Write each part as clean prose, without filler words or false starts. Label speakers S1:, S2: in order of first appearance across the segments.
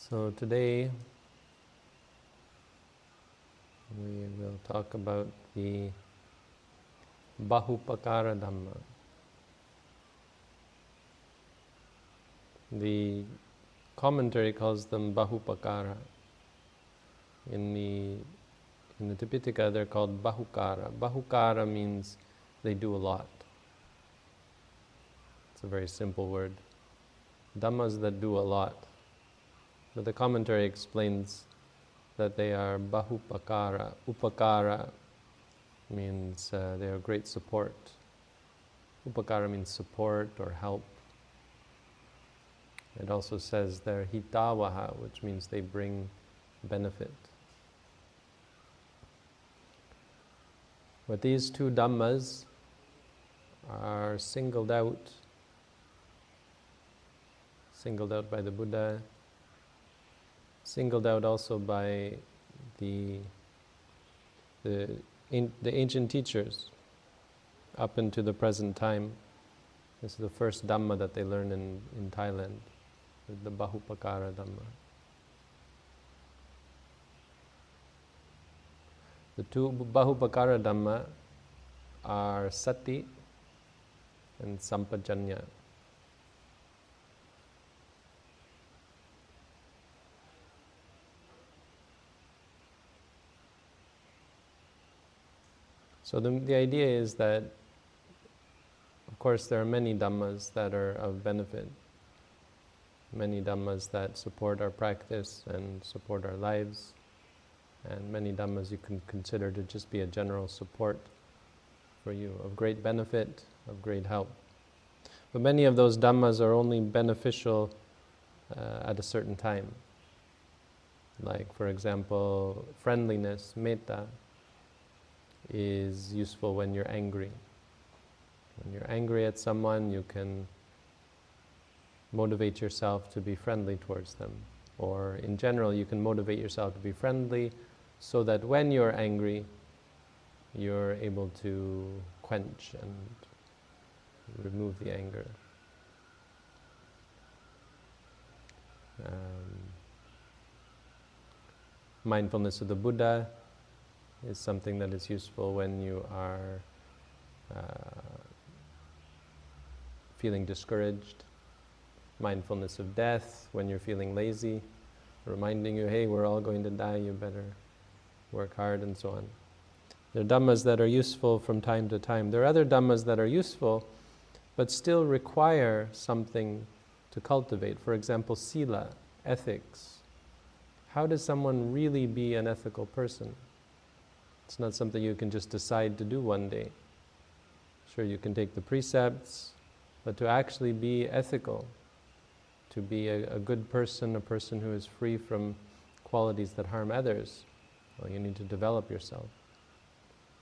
S1: So today we will talk about the Bahupakāra Dhammā. The commentary calls them Bahupakāra. In the Tipitaka they're called Bahupakāra. Bahupakāra means they do a lot. It's a very simple word. Dhammas that do a lot. But the commentary explains that they are Bahupakāra. Upakara means they are great support. Upakara means support or help. It also says they're hitavaha, which means they bring benefit. But these two Dhammas are singled out by the Buddha, singled out also by the ancient teachers up into the present time. This is the first Dhamma that they learn in Thailand, the Bahupakāra Dhammā. The two Bahupakāra Dhammā are Sati and Sampajanya. So the idea is that, of course, there are many Dhammas that are of benefit, many Dhammas that support our practice and support our lives, and many Dhammas you can consider to just be a general support for you, of great benefit, of great help. But many of those Dhammas are only beneficial at a certain time. Like, for example, friendliness, metta, is useful when you're angry. When you're angry at someone, you can motivate yourself to be friendly towards them. Or in general, you can motivate yourself to be friendly so that when you're angry, you're able to quench and remove the anger. Mindfulness of the Buddha is something that is useful when you are feeling discouraged. Mindfulness of death, when you're feeling lazy, reminding you, hey, we're all going to die, you better work hard, and so on. There are Dhammas that are useful from time to time. There are other Dhammas that are useful, but still require something to cultivate. For example, sila, ethics. How does someone really be an ethical person? It's not something you can just decide to do one day. Sure, you can take the precepts, but to actually be ethical, to be a good person, a person who is free from qualities that harm others, well, you need to develop yourself.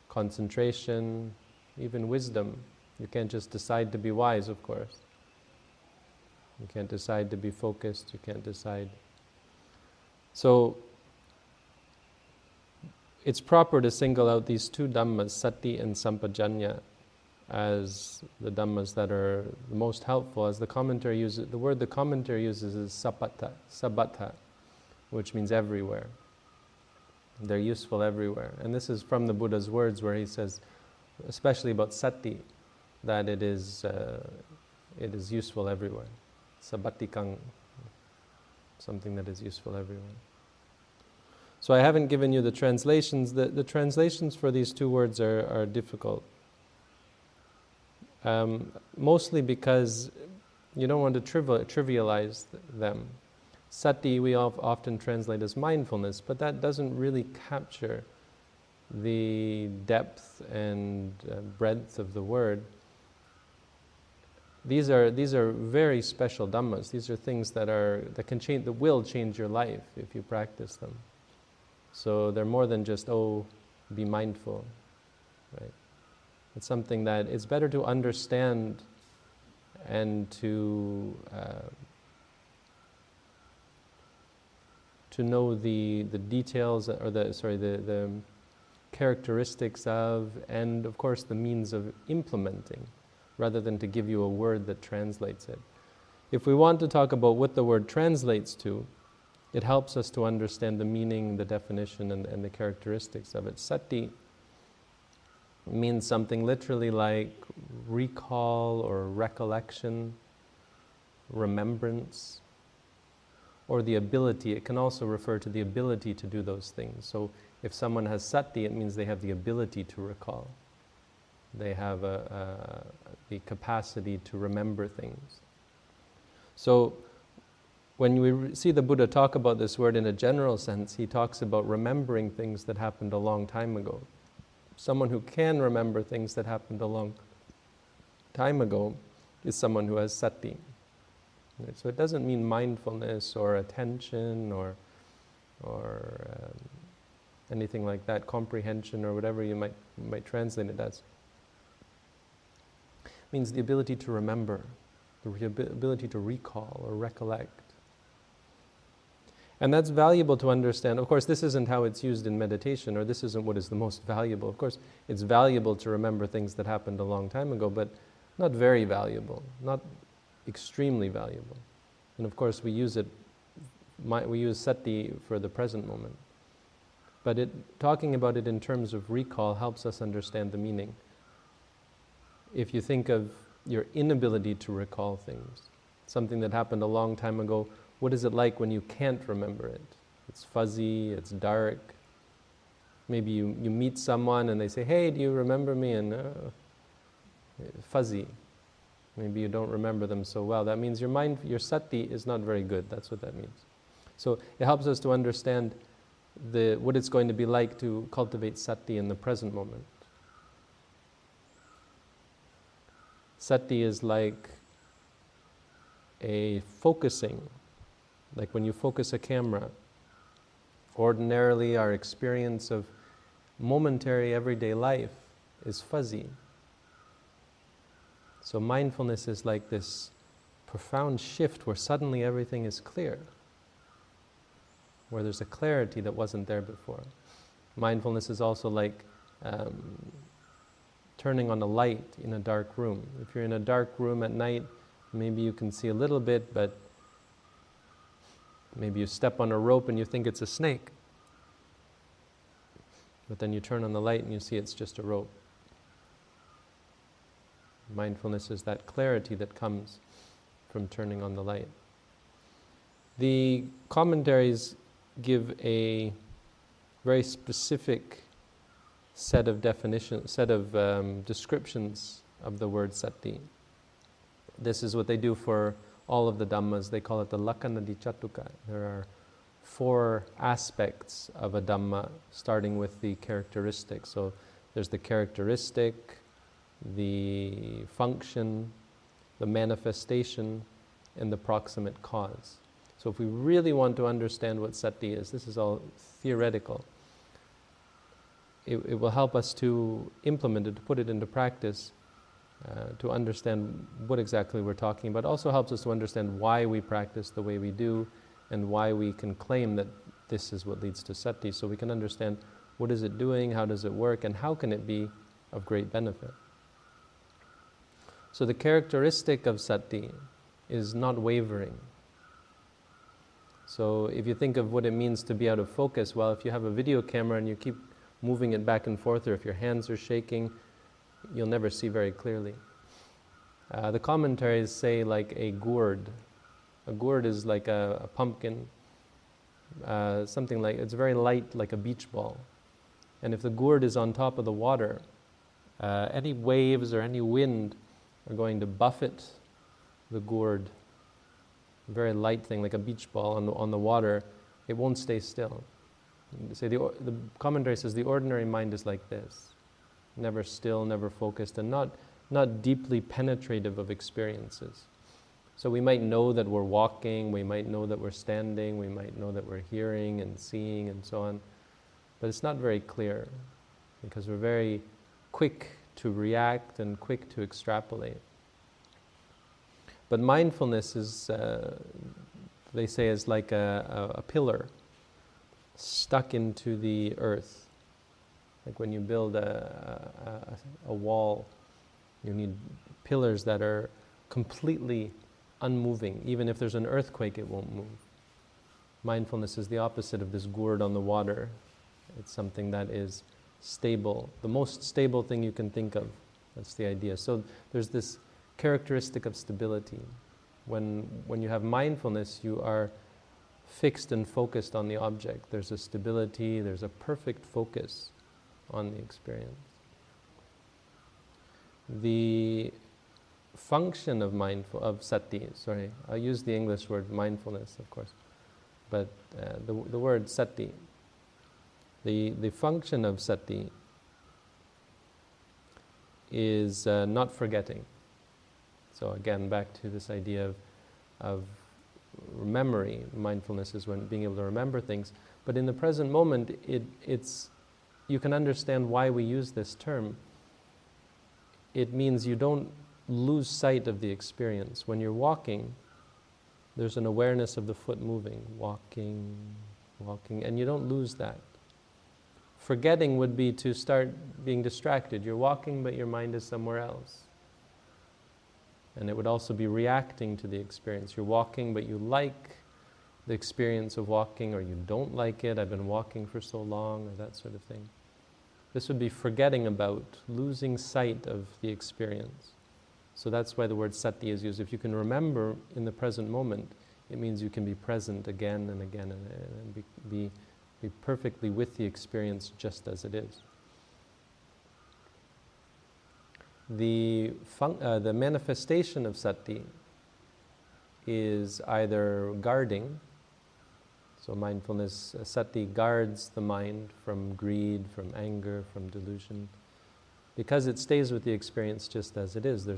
S1: Concentration, even wisdom. You can't just decide to be wise, of course. You can't decide to be focused, you can't decide. So, it's proper to single out these two Dhammas, Sati and Sampajanya, as the Dhammas that are the most helpful. As the commentary uses, the word the commentary uses is sabbata, which means everywhere. They're useful everywhere. And this is from the Buddha's words where he says, especially about Sati, that it is useful everywhere. Sabbatikang, something that is useful everywhere. So I haven't given you the translations. The translations for these two words are difficult. Mostly because you don't want to trivialize them. Sati we often translate as mindfulness, but that doesn't really capture the depth and breadth of the word. These are very special Dhammas. These are things that can change, that will change your life if you practice them. So they're more than just, be mindful, right? It's something that it's better to understand and to know the details, or the characteristics of, and of course the means of implementing, rather than to give you a word that translates it. If we want to talk about what the word translates to, it helps us to understand the meaning, the definition, and the characteristics of it. Sati means something literally like recall or recollection, remembrance, or the ability. It can also refer to the ability to do those things. So if someone has sati, it means they have the ability to recall. They have the capacity to remember things. So when we see the Buddha talk about this word in a general sense, he talks about remembering things that happened a long time ago. Someone who can remember things that happened a long time ago is someone who has sati. So it doesn't mean mindfulness or attention or anything like that, comprehension or whatever you might translate it as. It means the ability to remember, the ability to recall or recollect. And that's valuable to understand. Of course, this isn't how it's used in meditation, or this isn't what is the most valuable. Of course, it's valuable to remember things that happened a long time ago, but not very valuable, not extremely valuable. And of course, we use sati for the present moment. But talking about it in terms of recall helps us understand the meaning. If you think of your inability to recall things, something that happened a long time ago, what is it like when you can't remember it? It's fuzzy, it's dark. Maybe you meet someone and they say, "Hey, do you remember me?" And fuzzy. Maybe you don't remember them so well. That means your sati is not very good. That's what that means. So it helps us to understand what it's going to be like to cultivate sati in the present moment. Sati is like a focusing, like when you focus a camera. Ordinarily, our experience of momentary everyday life is fuzzy. So mindfulness is like this profound shift where suddenly everything is clear, where there's a clarity that wasn't there before. Mindfulness is also like turning on a light in a dark room. If you're in a dark room at night, maybe you can see a little bit, but maybe you step on a rope and you think it's a snake. But then you turn on the light and you see it's just a rope. Mindfulness is that clarity that comes from turning on the light. The commentaries give a very specific set of descriptions of the word sati. This is what they do for all of the Dhammas. They call it the Lakkhana-dichattuka. There are 4 aspects of a Dhamma, starting with the characteristics. So there's the characteristic, the function, the manifestation, and the proximate cause. So if we really want to understand what sati is, this is all theoretical. It will help us to implement it, to put it into practice, to understand what exactly we're talking about. It also helps us to understand why we practice the way we do and why we can claim that this is what leads to sati, so we can understand what is it doing, how does it work, and how can it be of great benefit. So the characteristic of sati is not wavering. So if you think of what it means to be out of focus, well, if you have a video camera and you keep moving it back and forth, or if your hands are shaking, you'll never see very clearly. The commentaries say like a gourd. A gourd is like a pumpkin, something like, it's very light, like a beach ball. And if the gourd is on top of the water, any waves or any wind are going to buffet the gourd. A very light thing, like a beach ball on the water, it won't stay still. Say the commentary says the ordinary mind is like this, never still, never focused, and not deeply penetrative of experiences. So we might know that we're walking, we might know that we're standing, we might know that we're hearing and seeing and so on, but it's not very clear because we're very quick to react and quick to extrapolate. But mindfulness is, they say, is like a pillar stuck into the earth. Like when you build a wall, you need pillars that are completely unmoving. Even if there's an earthquake, it won't move. Mindfulness is the opposite of this gourd on the water. It's something that is stable, the most stable thing you can think of. That's the idea. So there's this characteristic of stability. When you have mindfulness, you are fixed and focused on the object. There's a stability, there's a perfect focus on the experience. The function of sati, I'll use the English word mindfulness, of course, but the word sati, the function of sati is not forgetting. So again, back to this idea of memory. Mindfulness is when being able to remember things. But in the present moment, you can understand why we use this term. It means you don't lose sight of the experience. When you're walking, there's an awareness of the foot moving, walking, and you don't lose that. Forgetting would be to start being distracted. You're walking, but your mind is somewhere else. And it would also be reacting to the experience. You're walking, but you like the experience of walking, or you don't like it. I've been walking for so long, or that sort of thing. This would be forgetting about, losing sight of the experience. So that's why the word sati is used. If you can remember in the present moment, it means you can be present again and again and be perfectly with the experience just as it is. The manifestation of sati is either guarding, so mindfulness, sati guards the mind from greed, from anger, from delusion, because it stays with the experience just as it is.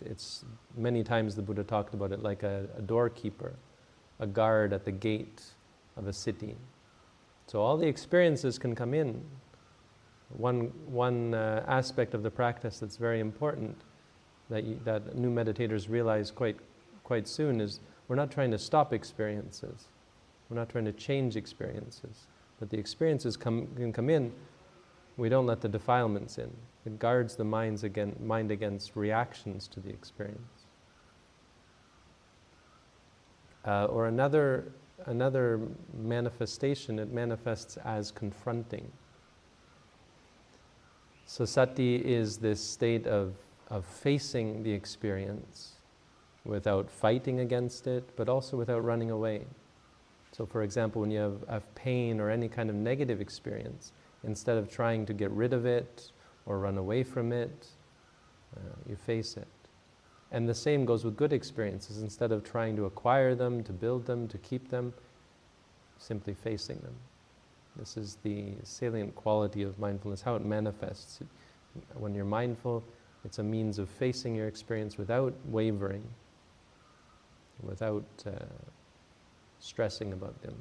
S1: It's many times the Buddha talked about it like a doorkeeper, a guard at the gate of a city. So all the experiences can come in. One aspect of the practice that's very important that new meditators realize quite soon is we're not trying to stop experiences. We're not trying to change experiences. But the experiences can come in. We don't let the defilements in. It guards the mind against reactions to the experience. Or another manifestation, it manifests as confronting. So sati is this state of facing the experience without fighting against it, but also without running away. So for example, when you have pain or any kind of negative experience, instead of trying to get rid of it or run away from it, you face it. And the same goes with good experiences. Instead of trying to acquire them, to build them, to keep them, simply facing them. This is the salient quality of mindfulness, how it manifests. When you're mindful, it's a means of facing your experience without wavering, without stressing about them.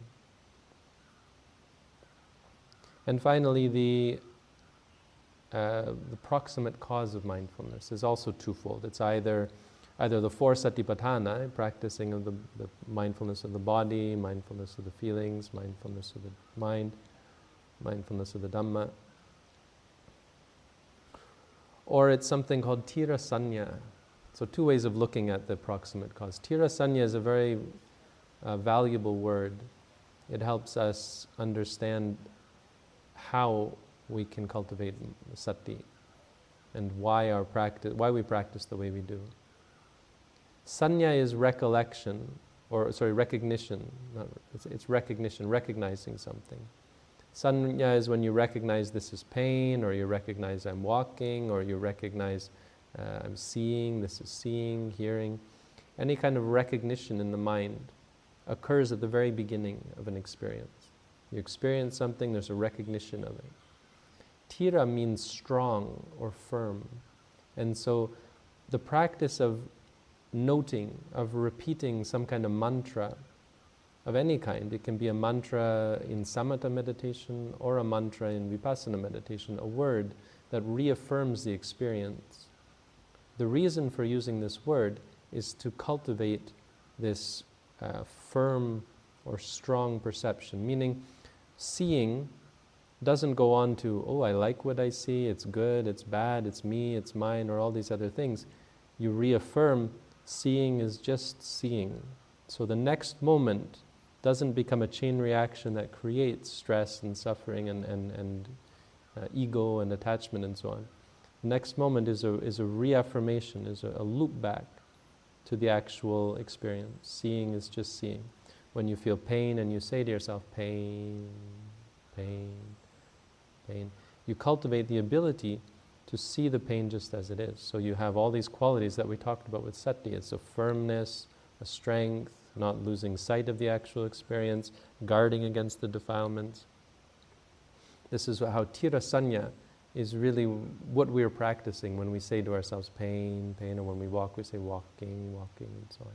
S1: And finally, the proximate cause of mindfulness is also twofold. It's either the four satipatthana, practicing of the mindfulness of the body, mindfulness of the feelings, mindfulness of the mind, mindfulness of the Dhammā. Or it's something called tirasanya. So two ways of looking at the proximate cause. Tirasanya is a very valuable word. It helps us understand how we can cultivate sati and why we practice the way we do. Sanya is recollection, recognition. It's recognition, recognizing something. Sanya is when you recognize this is pain, or you recognize I'm walking, or you recognize I'm seeing, this is seeing, hearing. Any kind of recognition in the mind occurs at the very beginning of an experience. You experience something, there's a recognition of it. Tira means strong or firm. And so the practice of noting, of repeating some kind of mantra of any kind, it can be a mantra in samatha meditation or a mantra in vipassana meditation, a word that reaffirms the experience. The reason for using this word is to cultivate this firm or strong perception, meaning seeing doesn't go on to, oh, I like what I see, it's good, it's bad, it's me, it's mine, or all these other things. You reaffirm seeing is just seeing. So the next moment doesn't become a chain reaction that creates stress and suffering and ego and attachment and so on. The next moment is a reaffirmation, is a loop back to the actual experience. Seeing is just seeing. When you feel pain and you say to yourself, pain, pain, pain, you cultivate the ability to see the pain just as it is. So you have all these qualities that we talked about with sati. It's a firmness, a strength, not losing sight of the actual experience, guarding against the defilements. This is how tirasanya is really what we're practicing when we say to ourselves, pain, pain, and when we walk, we say walking, walking, and so on.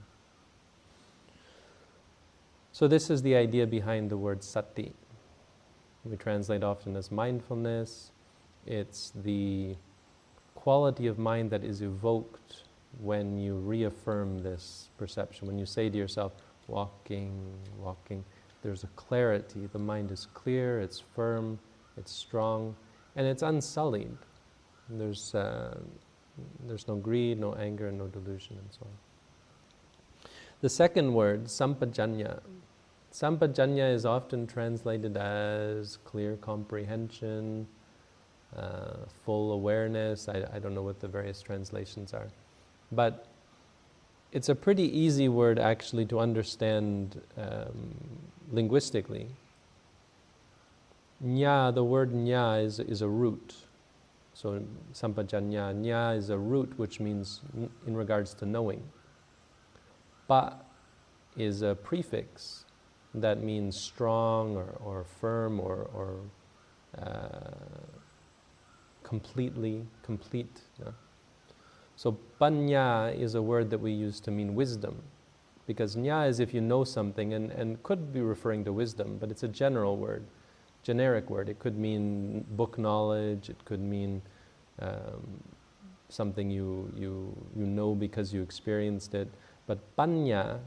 S1: So this is the idea behind the word sati. We translate often as mindfulness. It's the quality of mind that is evoked when you reaffirm this perception. When you say to yourself, walking, walking, there's a clarity. The mind is clear, it's firm, it's strong, and it's unsullied. There's no greed, no anger, no delusion, and so on. The second word, sampajanya. Sampajanya is often translated as clear comprehension, full awareness. I don't know what the various translations are. But it's a pretty easy word actually to understand linguistically. Nya, the word nya is a root. So sampajanya, nya is a root which means in regards to knowing. Pa is a prefix that means strong or firm or completely, complete. Yeah. So panya is a word that we use to mean wisdom, because nya is if you know something and could be referring to wisdom, but it's a general word, generic word. It could mean book knowledge, it could mean something you know because you experienced it. But panya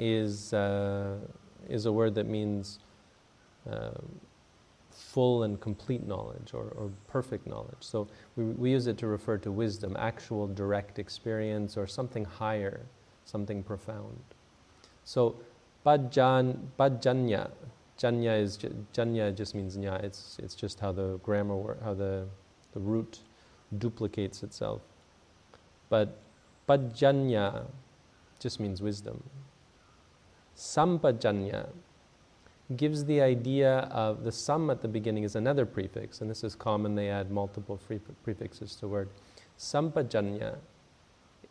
S1: is a word that means full and complete knowledge or perfect knowledge. So we use it to refer to wisdom, actual direct experience, or something higher, something profound. So pajanya, janya just means nya. It's just how the grammar how the root duplicates itself. But pajanya just means wisdom. Sampajanya gives the idea of the sam at the beginning is another prefix, and this is common, they add multiple prefixes to word. Sampajanya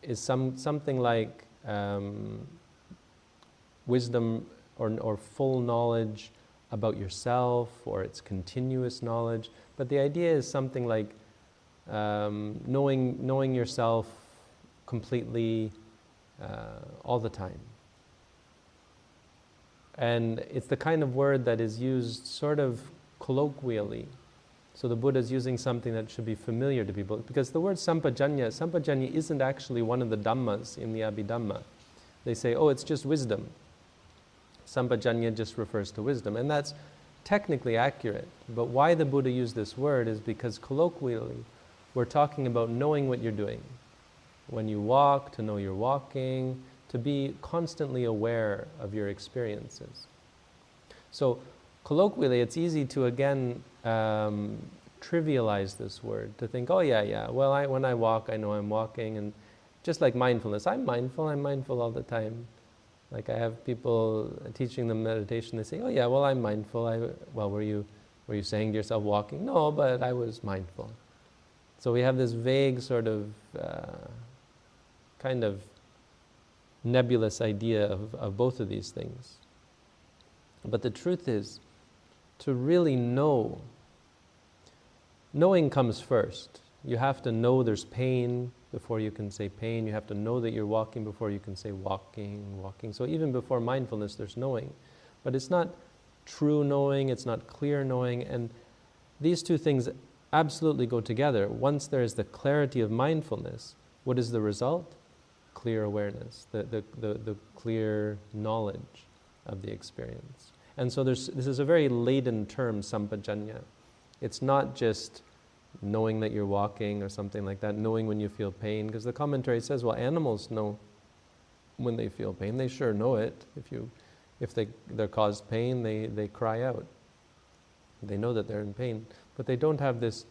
S1: is something like wisdom or full knowledge about yourself, or it's continuous knowledge, but the idea is something like knowing yourself completely all the time. And it's the kind of word that is used sort of colloquially. So the Buddha is using something that should be familiar to people. Because the word sampajanya isn't actually one of the Dhammas in the Abhidhamma. They say, oh, it's just wisdom. Sampajanya just refers to wisdom. And that's technically accurate. But why the Buddha used this word is because colloquially, we're talking about knowing what you're doing. When you walk, to know you're walking, to be constantly aware of your experiences. So colloquially, it's easy to again trivialize this word, to think, oh yeah, well when I walk, I know I'm walking, and just like mindfulness, I'm mindful all the time. Like I have people teaching them meditation, they say, oh yeah, well I'm mindful. Well, were you saying to yourself walking? No, but I was mindful. So we have this vague sort of kind of nebulous idea of both of these things. But the truth is, to really know, knowing comes first. You have to know there's pain before you can say pain. You have to know that you're walking before you can say walking. So even before mindfulness, there's knowing. But it's not true knowing, it's not clear knowing, and these two things absolutely go together. Once there is the clarity of mindfulness, what is the result? Clear awareness, the clear knowledge of the experience. And so this is a very laden term, sampajanya. It's not just knowing that you're walking or something like that, knowing when you feel pain, because the commentary says, well, animals know when they feel pain. They sure know it. If they're caused pain, they cry out. They know that they're in pain, but they don't have this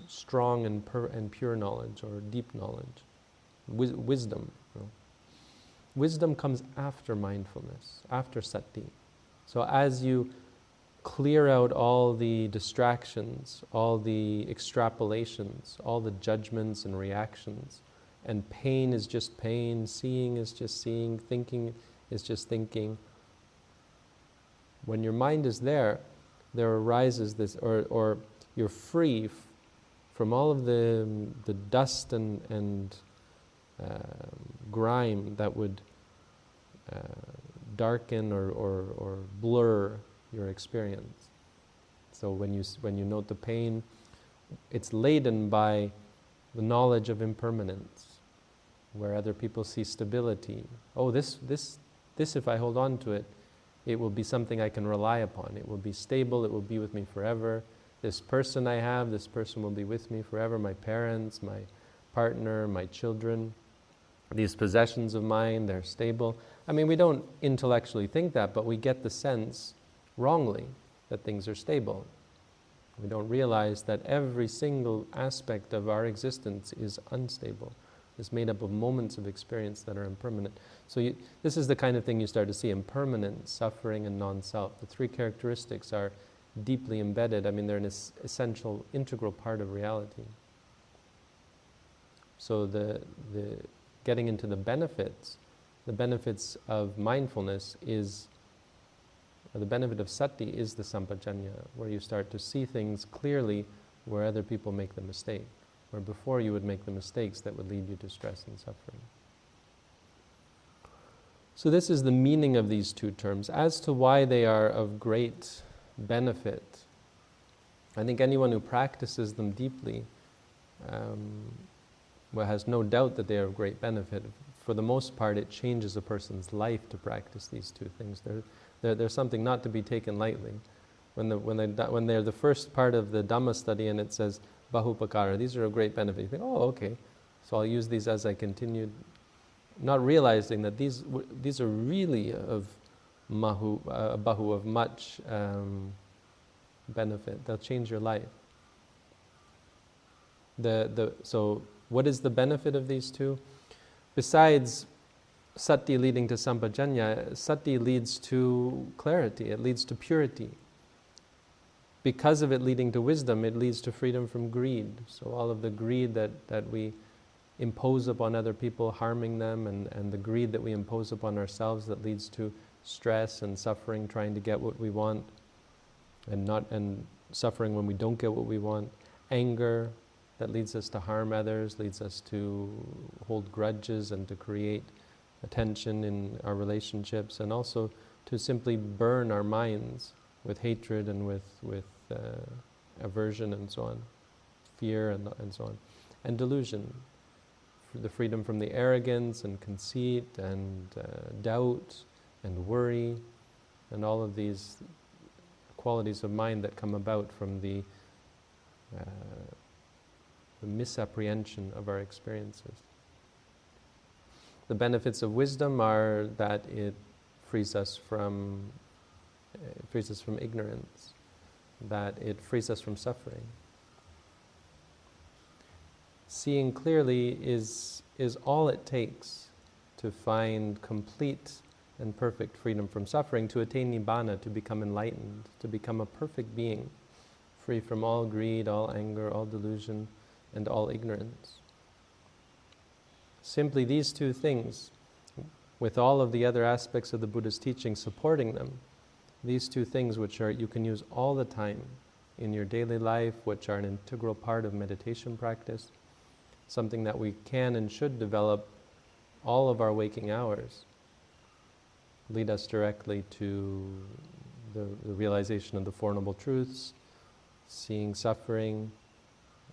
S1: strong and pure knowledge or deep knowledge, wisdom. You know. Wisdom comes after mindfulness, after sati. So as you clear out all the distractions, all the extrapolations, all the judgments and reactions, and pain is just pain, seeing is just seeing, thinking is just thinking. When your mind is there arises this, or you're free from all of the dust and grime that would darken or blur your experience. So when you note the pain, it's laden by the knowledge of impermanence, where other people see stability. Oh, this if I hold on to it, it will be something I can rely upon. It will be stable, it will be with me forever. This person I have, this person will be with me forever. My parents, my partner, my children, these possessions of mine, they're stable. I mean, we don't intellectually think that, but we get the sense, wrongly, that things are stable. We don't realize that every single aspect of our existence is unstable. It's made up of moments of experience that are impermanent. So this is the kind of thing you start to see: impermanence, suffering, and non-self. The three characteristics are deeply embedded. I mean, they're an essential, integral part of reality. So the getting into the benefits of mindfulness is, the benefit of sati is the sampajanya, where you start to see things clearly where other people make the mistake, where before you would make the mistakes that would lead you to stress and suffering. So this is the meaning of these two terms. As to why they are of great benefit, I think anyone who practices them deeply has no doubt that they are of great benefit. For the most part, it changes a person's life to practice these two things. They're something not to be taken lightly. When they're the first part of the Dhammā study and it says Bahupakāra, these are of great benefit. You think, oh, okay, so I'll use these as I continue, not realizing that these are really of bahu, of much benefit. They'll change your life. So what is the benefit of these two? Besides sati leading to sampajanya, sati leads to clarity, it leads to purity. Because of it leading to wisdom, it leads to freedom from greed. So all of the greed that we impose upon other people, harming them, and the greed that we impose upon ourselves that leads to stress and suffering, trying to get what we want, and suffering when we don't get what we want. Anger that leads us to harm others, leads us to hold grudges and to create tension in our relationships, and also to simply burn our minds with hatred and with aversion and so on, fear and so on, and delusion, the freedom from the arrogance and conceit and doubt and worry, and all of these qualities of mind that come about from the misapprehension of our experiences. The benefits of wisdom are that it frees us from ignorance, that it frees us from suffering. Seeing clearly is all it takes to find complete and perfect freedom from suffering, to attain nibbana, to become enlightened, to become a perfect being, free from all greed, all anger, all delusion, and all ignorance. Simply these two things, with all of the other aspects of the Buddha's teaching supporting them, these two things which you can use all the time in your daily life, which are an integral part of meditation practice, something that we can and should develop all of our waking hours, lead us directly to the realization of the Four Noble Truths, seeing suffering,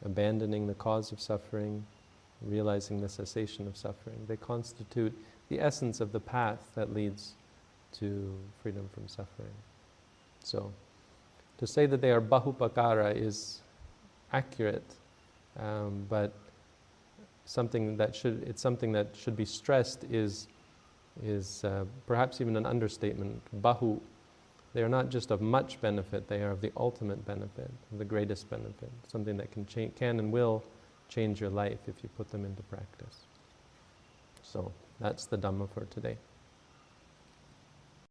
S1: abandoning the cause of suffering, realizing the cessation of suffering. They constitute the essence of the path that leads to freedom from suffering. So, to say that they are Bahupakāra is accurate, but something that should be stressed is perhaps even an understatement. Bahu, they are not just of much benefit, they are of the ultimate benefit, the greatest benefit, something that can and will change your life if you put them into practice. So that's the Dhammā for today.